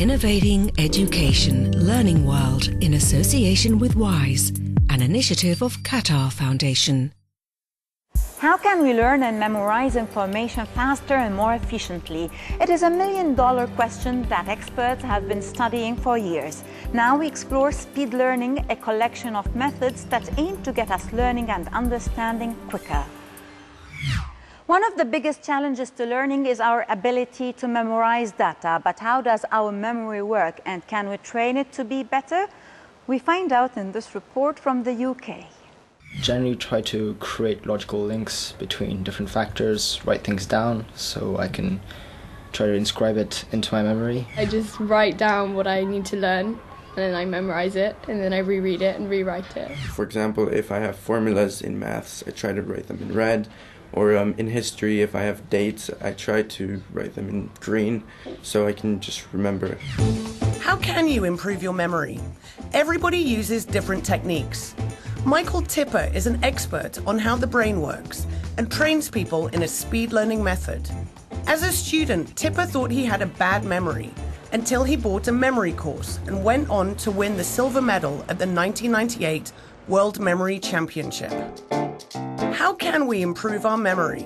Innovating Education Learning World in association with WISE, an initiative of Qatar Foundation. How can we learn and memorize information faster and more efficiently? It is a million-dollar question that experts have been studying for years. Now we explore speed learning, a collection of methods that aim to get us learning and understanding quicker. One of the biggest challenges to learning is our ability to memorize data. But how does our memory work, and can we train it to be better? We find out in this report from the UK. Generally try to create logical links between different factors, write things down so I can try to inscribe it into my memory. I just write down what I need to learn, and then I memorize it, and then I reread it and rewrite it. For example, if I have formulas in maths, I try to write them in red. Or in history, if I have dates, I try to write them in green so I can just remember it. How can you improve your memory? Everybody uses different techniques. Michael Tipper is an expert on how the brain works and trains people in a speed learning method. As a student, Tipper thought he had a bad memory until he bought a memory course and went on to win the silver medal at the 1998 World Memory Championship. How can we improve our memory?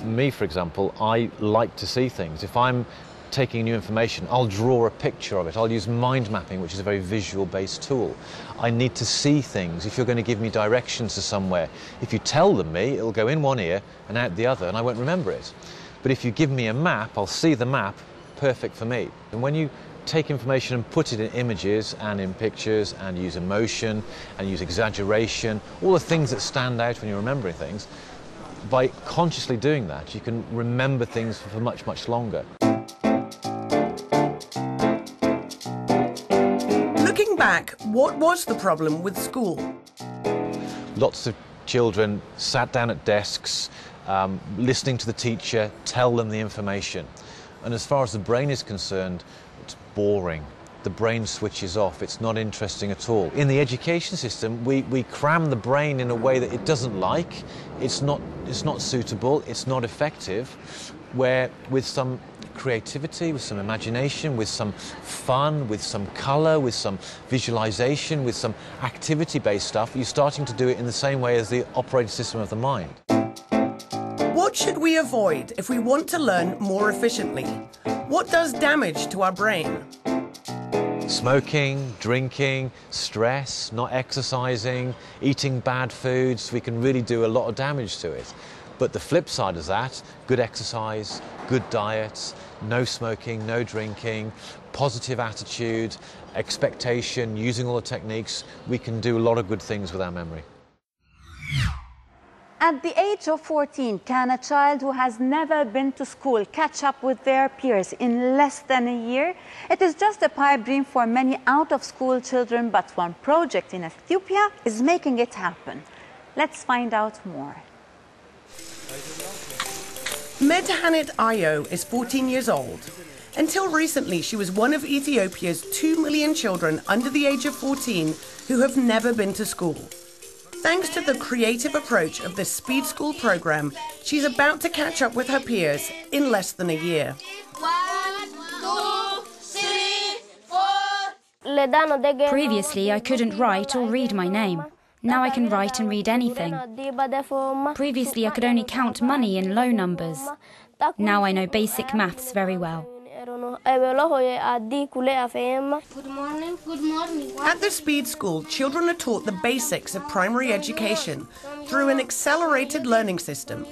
Me, for example, I like to see things. If I'm taking new information, I'll draw a picture of it. I'll use mind mapping, which is a very visual-based tool. I need to see things. If you're going to give me directions to somewhere, if you tell them me, it'll go in one ear and out the other, and I won't remember it. But if you give me a map, I'll see the map, perfect for me. And when you take information and put it in images and in pictures and use emotion and use exaggeration, all the things that stand out when you're remembering things, by consciously doing that, you can remember things for much, much longer. Looking back, what was the problem with school? Lots of children sat down at desks, listening to the teacher tell them the information. And as far as the brain is concerned, it's boring. The brain switches off. It's not interesting at all. In the education system, we cram the brain in a way that it doesn't like. It's not suitable. It's not effective. Where with some creativity, with some imagination, with some fun, with some colour, with some visualization, with some activity-based stuff, you're starting to do it in the same way as the operating system of the mind. What should we avoid if we want to learn more efficiently? What does damage to our brain? Smoking, drinking, stress, not exercising, eating bad foods, we can really do a lot of damage to it. But the flip side of that, good exercise, good diet, no smoking, no drinking, positive attitude, expectation, using all the techniques, we can do a lot of good things with our memory. At the age of 14, can a child who has never been to school catch up with their peers in less than a year? It is just a pipe dream for many out-of-school children, but one project in Ethiopia is making it happen. Let's find out more. Medhanit Ayo is 14 years old. Until recently, she was one of Ethiopia's 2 million children under the age of 14 who have never been to school. Thanks to the creative approach of the Speed School program, she's about to catch up with her peers in less than a year. 1, 2, 3, 4. Previously, I couldn't write or read my name. Now I can write and read anything. Previously, I could only count money in low numbers. Now I know basic maths very well. Good morning, good morning. At the Speed School, children are taught the basics of primary education through an accelerated learning system,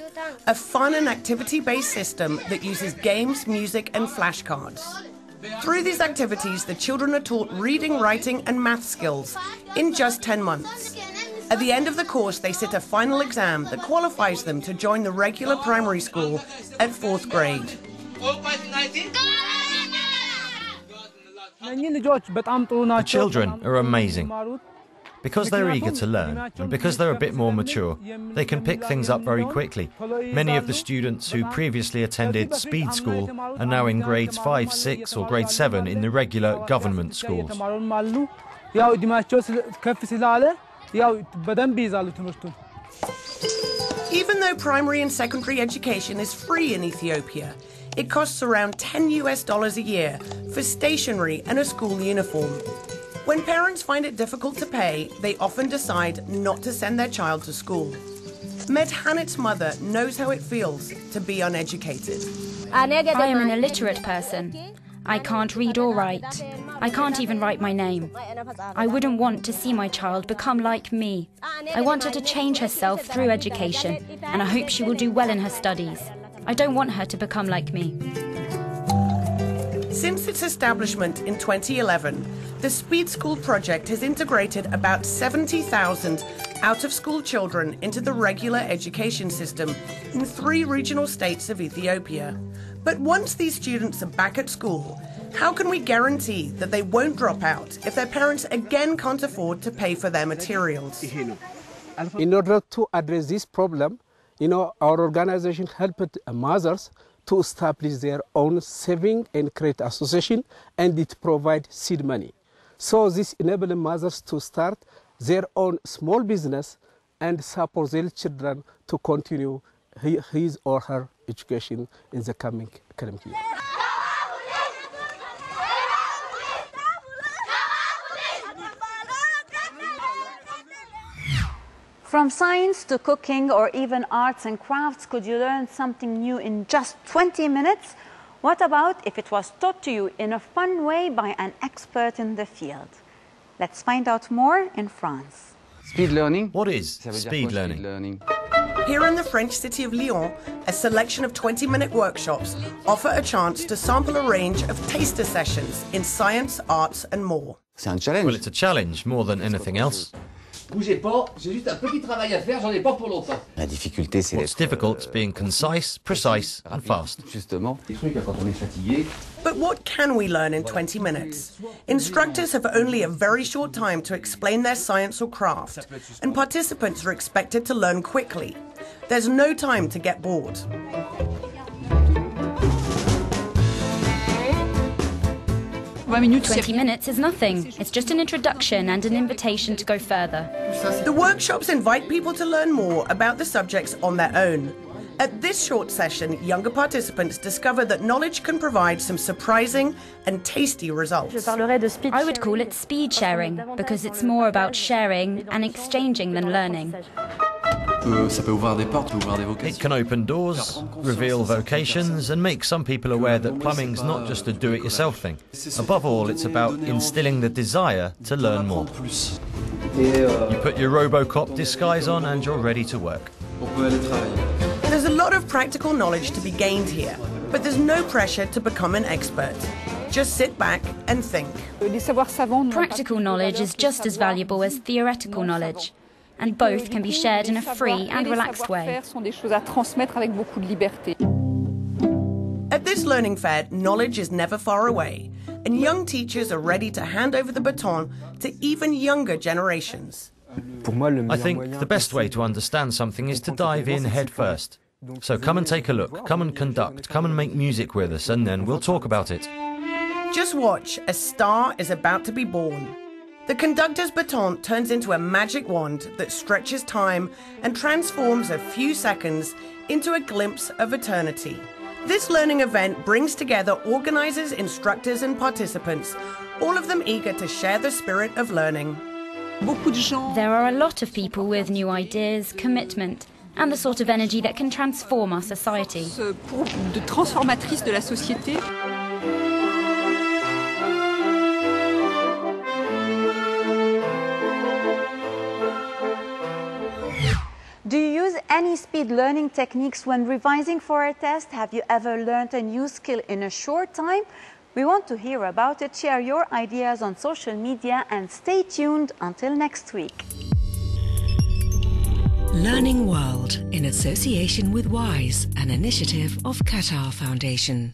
a fun and activity-based system that uses games, music and flashcards. Through these activities, the children are taught reading, writing and math skills in just 10 months. At the end of the course, they sit a final exam that qualifies them to join the regular primary school at 4th grade. The children are amazing. Because they're eager to learn, and because they're a bit more mature, they can pick things up very quickly. Many of the students who previously attended Speed School are now in grades 5, 6 or grade 7 in the regular government schools. Even though primary and secondary education is free in Ethiopia, It costs around $10 a year for stationery and a school uniform. When parents find it difficult to pay, they often decide not to send their child to school. Medhanet's mother knows how it feels to be uneducated. I am an illiterate person. I can't read or write. I can't even write my name. I wouldn't want to see my child become like me. I want her to change herself through education, and I hope she will do well in her studies. I don't want her to become like me. Since its establishment in 2011, the Speed School project has integrated about 70,000 out-of-school children into the regular education system in 3 regional states of Ethiopia. But once these students are back at school, how can we guarantee that they won't drop out if their parents again can't afford to pay for their materials? In order to address this problem, our organization helped mothers to establish their own saving and credit association, and it provides seed money. So this enables mothers to start their own small business and support their children to continue his or her education in the coming academic year. From science to cooking or even arts and crafts, could you learn something new in just 20 minutes? What about if it was taught to you in a fun way by an expert in the field? Let's find out more in France. Speed learning? What is speed learning? Here in the French city of Lyon, a selection of 20-minute workshops offer a chance to sample a range of taster sessions in science, arts and more. C'est un challenge. Well, it's a challenge more than anything else. Bougez pas, j'ai juste un petit travail à faire, j'en ai pas pour longtemps. La difficulté, c'est What's difficult is being concise, precise and fast. Justement. Des trucs quand on est fatigué. But what can we learn in 20 minutes? Instructors have only a very short time to explain their science or craft, and participants are expected to learn quickly. There's no time to get bored. 20 minutes is nothing. It's just an introduction and an invitation to go further. The workshops invite people to learn more about the subjects on their own. At this short session, younger participants discover that knowledge can provide some surprising and tasty results. I would call it speed sharing, because it's more about sharing and exchanging than learning. It can open doors, reveal vocations and make some people aware that plumbing's not just a do-it-yourself thing. Above all, it's about instilling the desire to learn more. You put your RoboCop disguise on and you're ready to work. There's a lot of practical knowledge to be gained here, but there's no pressure to become an expert. Just sit back and think. Practical knowledge is just as valuable as theoretical knowledge, and both can be shared in a free and relaxed way. At this learning fair, knowledge is never far away, and young teachers are ready to hand over the baton to even younger generations. I think the best way to understand something is to dive in head first. So come and take a look, come and conduct, come and make music with us, and then we'll talk about it. Just watch, a star is about to be born. The conductor's baton turns into a magic wand that stretches time and transforms a few seconds into a glimpse of eternity. This learning event brings together organisers, instructors and participants, all of them eager to share the spirit of learning. There are a lot of people with new ideas, commitment, and the sort of energy that can transform our society. Do you use any speed learning techniques when revising for a test? Have you ever learned a new skill in a short time? We want to hear about it. Share your ideas on social media and stay tuned until next week. Learning World in association with WISE, an initiative of Qatar Foundation.